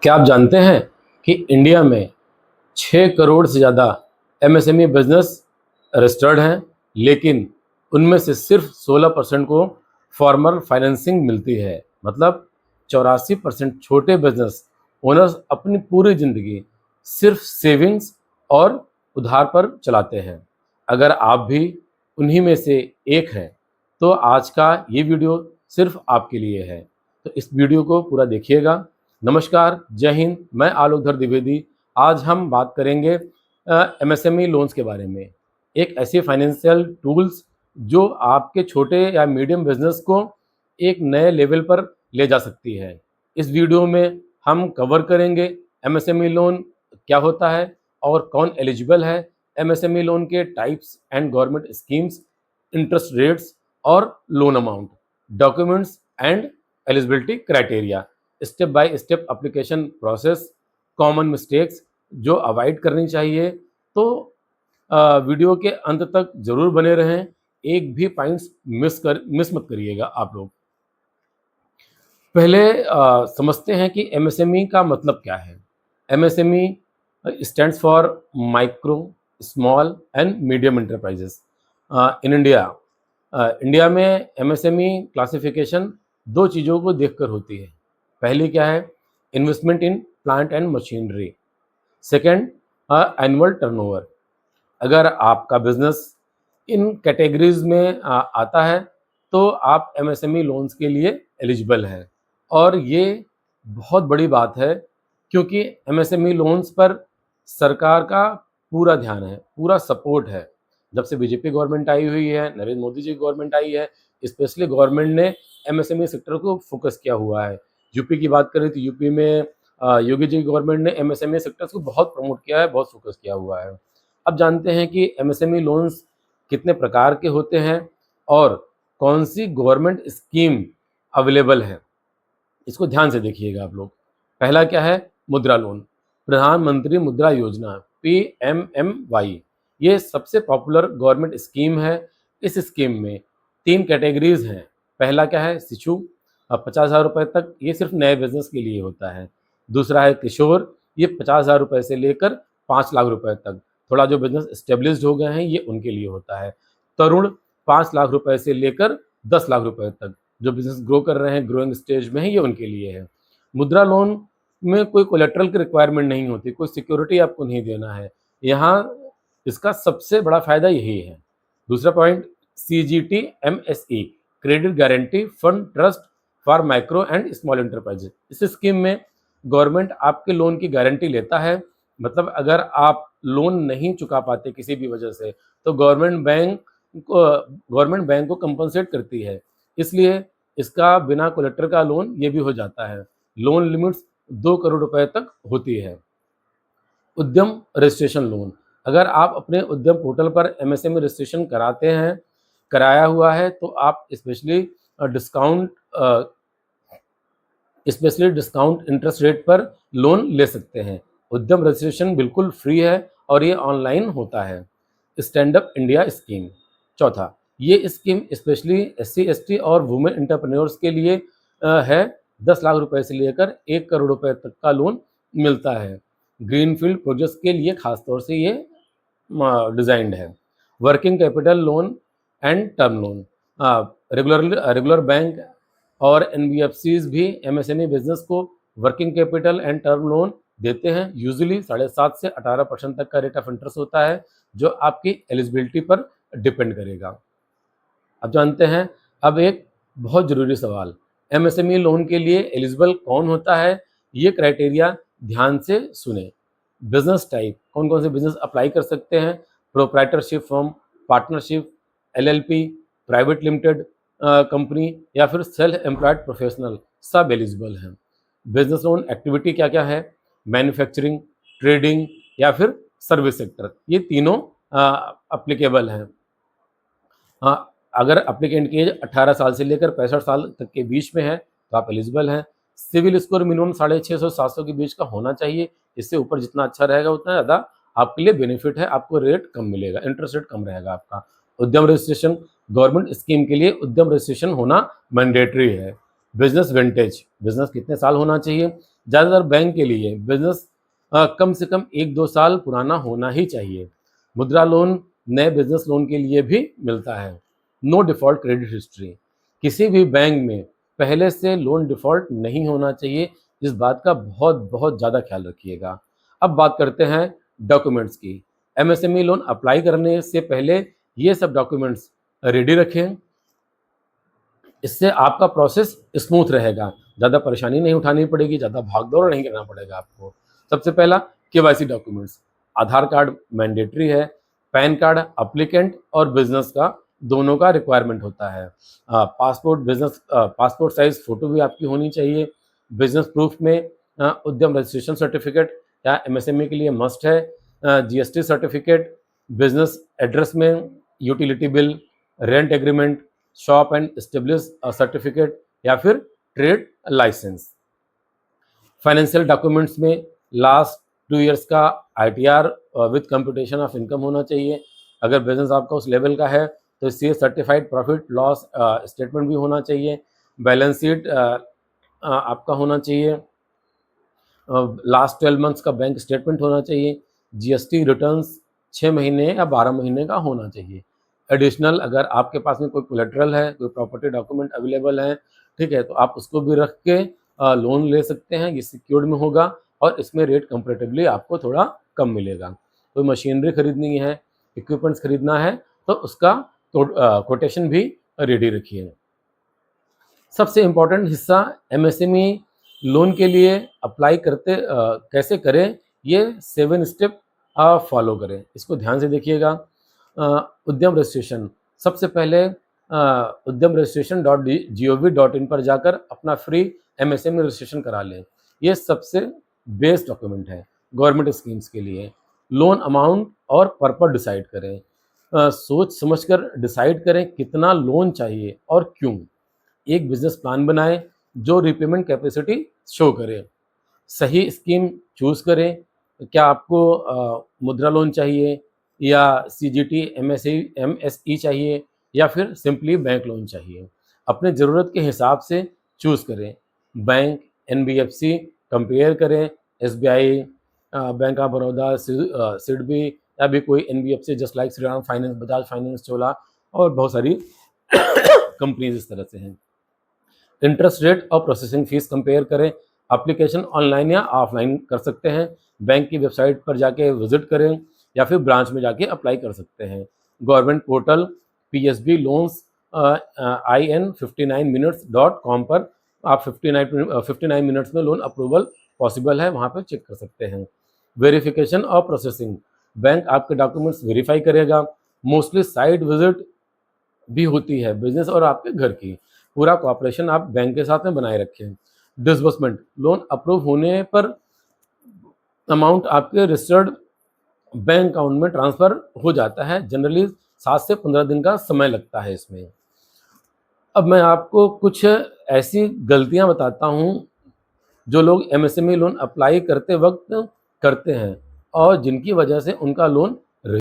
क्या आप जानते हैं कि इंडिया में 6 करोड़ से ज़्यादा एमएसएमई बिजनेस रजिस्टर्ड हैं, लेकिन उनमें से सिर्फ 16% को फॉर्मल फाइनेंसिंग मिलती है। मतलब 84% छोटे बिजनेस ओनर्स अपनी पूरी ज़िंदगी सिर्फ सेविंग्स और उधार पर चलाते हैं। अगर आप भी उन्हीं में से एक हैं, तो आज का ये वीडियो सिर्फ आपके लिए है। तो इस वीडियो को पूरा देखिएगा। नमस्कार, जय हिंद, मैं आलोकधर द्विवेदी। आज हम बात करेंगे एमएसएमई लोन्स के बारे में। एक ऐसे फाइनेंशियल टूल्स जो आपके छोटे या मीडियम बिजनेस को एक नए लेवल पर ले जा सकती है। इस वीडियो में हम कवर करेंगे एमएसएमई लोन क्या होता है और कौन एलिजिबल है, एमएसएमई लोन के types and government schemes, interest rates और loan amount, documents and eligibility criteria, step by step application process, common mistakes जो अवॉइड करनी चाहिए। तो वीडियो के अंत तक जरूर बने रहें, एक भी पॉइंट्स मिस मत करिएगा आप लोग। पहले समझते हैं कि एमएसएमई का मतलब क्या है। MSME stands for micro, small and medium enterprises in India. India में एमएसएमई क्लासिफिकेशन दो चीज़ों को देखकर होती है। पहली क्या है? Investment in plant and machinery. Second, annual turnover. अगर आपका बिजनेस इन कैटेगरीज में आता है तो आप एमएसएमई लोन्स के लिए एलिजिबल हैं। और ये बहुत बड़ी बात है, क्योंकि एमएसएमई लोन्स पर सरकार का पूरा ध्यान है, पूरा सपोर्ट है। जब से बीजेपी गवर्नमेंट आई हुई है, नरेंद्र मोदी जी की गवर्नमेंट आई है, स्पेशली गवर्नमेंट ने एमएसएमई सेक्टर को फोकस किया हुआ है। यूपी की बात करें तो यूपी में योगी जी की गवर्नमेंट ने एमएसएमई सेक्टर्स को बहुत प्रमोट किया है, बहुत फोकस किया हुआ है। अब जानते हैं कि एमएसएमई लोन्स कितने प्रकार के होते हैं और कौन सी गवर्नमेंट स्कीम अवेलेबल है। इसको ध्यान से देखिएगा आप लोग। पहला क्या है? मुद्रा लोन, प्रधानमंत्री मुद्रा योजना, PMMY। ये सबसे पॉपुलर गवर्नमेंट स्कीम है। इस स्कीम में 3 कैटेगरीज हैं। पहला क्या है? शिशु, 50,000 रुपये तक, ये सिर्फ नए बिजनेस के लिए होता है। दूसरा है किशोर, ये 50,000 रुपये से लेकर 5 लाख रुपए तक, थोड़ा जो बिजनेस स्टेब्लिश्ड हो गए हैं ये उनके लिए होता है। तरुण, 5 लाख रुपए से लेकर 10 लाख रुपए तक, जो बिजनेस ग्रो कर रहे हैं, ग्रोइंग स्टेज में है, ये उनके लिए है। मुद्रा लोन में कोई कोलेट्रल की रिक्वायरमेंट नहीं होती, कोई सिक्योरिटी आपको नहीं देना है। यहाँ इसका सबसे बड़ा फायदा यही है। दूसरा point, CGTMSE, credit guarantee fund trust for micro and small enterprises. इस स्कीम में गवर्नमेंट आपके लोन की गारंटी लेता है। मतलब अगर आप लोन नहीं चुका पाते किसी भी वजह से, तो गवर्नमेंट बैंक को कंपनसेट करती है। इसलिए इसका बिना कोलेक्टर का लोन ये भी हो जाता है। लोन लिमिट्स 2 करोड़ रुपए तक होती है। उद्यम रजिस्ट्रेशन लोन, अगर आप अपने उद्यम पोर्टल पर एमएसएमई रजिस्ट्रेशन कराया हुआ है तो आप डिस्काउंट डिस्काउंट इंटरेस्ट रेट पर लोन ले सकते हैं। उद्यम रजिस्ट्रेशन बिल्कुल फ्री है और ये ऑनलाइन होता है। स्टैंड अप इंडिया स्कीम, चौथा, ये स्कीम स्पेशली SC ST और वुमेन एंटरप्रेन्योर्स के लिए है। 10 लाख रुपए से लेकर 1 करोड़ रुपए तक का लोन मिलता है। ग्रीनफील्ड प्रोजेक्ट्स के लिए खासतौर से ये डिजाइंड है। Working capital loan and term loan, regular bank और NBFCs भी एमएसएमई बिजनेस को working capital and term loan देते हैं। यूजुअली 7.5 से 18% तक का रेट ऑफ इंटरेस्ट होता है, जो आपकी एलिजिबिलिटी पर डिपेंड करेगा। अब जानते हैं, अब एक बहुत ज़रूरी सवाल, एमएसएमई लोन के लिए एलिजिबल कौन होता है? ये क्राइटेरिया ध्यान से सुने। बिजनेस टाइप, कौन कौन से बिजनेस अप्लाई कर सकते हैं? Proprietorship firm, partnership, LLP, private limited company या फिर सेल्फ एम्प्लॉयड प्रोफेशनल, सब एलिजिबल हैं। बिजनेस लोन एक्टिविटी क्या क्या है? मैन्युफैक्चरिंग, ट्रेडिंग या फिर सर्विस सेक्टर, ये तीनों अप्लीकेबल हैं। अगर अप्लीकेंट की एज 18 साल से लेकर 65 साल तक के बीच में है तो आप एलिजिबल हैं। सिविल स्कोर मिनिमम 650-700 के बीच का होना चाहिए। इससे ऊपर जितना अच्छा रहेगा उतना ज़्यादा आपके लिए बेनिफिट है, आपको रेट कम मिलेगा, इंटरेस्ट रेट कम रहेगा आपका। उद्यम रजिस्ट्रेशन, गवर्नमेंट स्कीम के लिए उद्यम रजिस्ट्रेशन होना मैंडेटरी है। बिजनेस विंटेज, बिजनेस कितने साल होना चाहिए। ज़्यादातर बैंक के लिए बिजनेस कम से कम 1-2 साल पुराना होना ही चाहिए। मुद्रा लोन नए बिजनेस लोन के लिए भी मिलता है। नो डिफ़ॉल्ट क्रेडिट हिस्ट्री, किसी भी बैंक में पहले से लोन डिफ़ॉल्ट नहीं होना चाहिए। इस बात का बहुत बहुत ज़्यादा ख्याल रखिएगा। अब बात करते हैं डॉक्यूमेंट्स की। एमएसएमई लोन अप्लाई करने से पहले ये सब डॉक्यूमेंट्स रेडी रखें। इससे आपका प्रोसेस स्मूथ रहेगा, ज़्यादा परेशानी नहीं उठानी पड़ेगी, ज़्यादा भाग-दौड़ नहीं करना पड़ेगा आपको। सबसे पहला केवाईसी डॉक्यूमेंट्स, आधार कार्ड मैंडेटरी है, पैन कार्ड एप्लीकेंट और बिज़नेस का दोनों का रिक्वायरमेंट होता है। पासपोर्ट साइज़ फ़ोटो भी आपकी होनी चाहिए। बिज़नेस प्रूफ में उद्यम रजिस्ट्रेशन सर्टिफिकेट या एमएसएमई के लिए मस्ट है। जीएसटी सर्टिफिकेट, बिज़नेस एड्रेस में utility bill, rent agreement, shop and establish certificate या फिर ट्रेड लाइसेंस। फाइनेंशियल डॉक्यूमेंट्स में लास्ट 2 इयर्स का ITR with computation of income होना चाहिए। अगर बिजनेस आपका उस लेवल का है तो इससे सर्टिफाइड प्रॉफिट लॉस स्टेटमेंट भी होना चाहिए। बैलेंस शीट आपका होना चाहिए। लास्ट 12 मंथ्स का बैंक स्टेटमेंट होना चाहिए। जीएसटी रिटर्न्स 6 महीने या 12 महीने का होना चाहिए। एडिशनल अगर आपके पास में कोई कोलेटरल है, कोई प्रॉपर्टी डॉक्यूमेंट अवेलेबल है, ठीक है, तो आप उसको भी रख के लोन ले सकते हैं। ये सिक्योर्ड में होगा और इसमें रेट कंपैरेटिवली आपको थोड़ा कम मिलेगा। कोई मशीनरी खरीदनी है, इक्विपमेंट्स खरीदना है तो उसका कोटेशन भी रेडी रखिए। सबसे इम्पोर्टेंट हिस्सा एमएसएमई लोन के लिए अप्लाई करते कैसे करें, ये 7 स्टेप फॉलो करें। इसको ध्यान से देखिएगा। उद्यम रजिस्ट्रेशन, सबसे पहले उद्यम रजिस्ट्रेशन.gov.in पर जाकर अपना फ्री एमएसएमई रजिस्ट्रेशन करा लें। ये सबसे बेस्ट डॉक्यूमेंट है गवर्नमेंट स्कीम्स के लिए। लोन अमाउंट और पर्पस डिसाइड करें। सोच समझकर डिसाइड करें कितना लोन चाहिए और क्यों। एक बिजनेस प्लान बनाएं जो रिपेमेंट कैपेसिटी शो करे। सही स्कीम चूज़ करें। क्या आपको मुद्रा लोन चाहिए या सीजीटी एमएसई चाहिए या फिर सिंपली बैंक लोन चाहिए। अपने ज़रूरत के हिसाब से चूज़ करें। बैंक, एनबीएफसी कंपेयर करें। SBI, Bank of Baroda, SIDBI या भी कोई NBFC just like Shriram Finance, Bajaj Finance, Chola और बहुत सारी कंपनीज इस तरह से हैं। इंटरेस्ट रेट और प्रोसेसिंग फीस कंपेयर करें। एप्लीकेशन ऑनलाइन या ऑफलाइन कर सकते हैं। बैंक की वेबसाइट पर जाके विजिट करें या फिर ब्रांच में जाके अप्लाई कर सकते हैं। Government portal PSB loans in59minutes.com पर आप 59 मिनट्स में लोन अप्रूवल पॉसिबल है, वहाँ पर चेक कर सकते हैं। वेरिफिकेशन और प्रोसेसिंग, बैंक आपके डॉक्यूमेंट्स वेरीफाई करेगा। मोस्टली साइट विजिट भी होती है बिजनेस और आपके घर की। पूरा कोऑपरेशन आप बैंक के साथ में बनाए रखें। डिसबर्समेंट, लोन अप्रूव होने पर अमाउंट आपके रजिस्टर्ड बैंक अकाउंट में ट्रांसफ़र हो जाता है। जनरली 7 से 15 दिन का समय लगता है इसमें। अब मैं आपको कुछ ऐसी गलतियां बताता हूं जो लोग एमएसएमई लोन अप्लाई करते वक्त करते हैं और जिनकी वजह से उनका लोन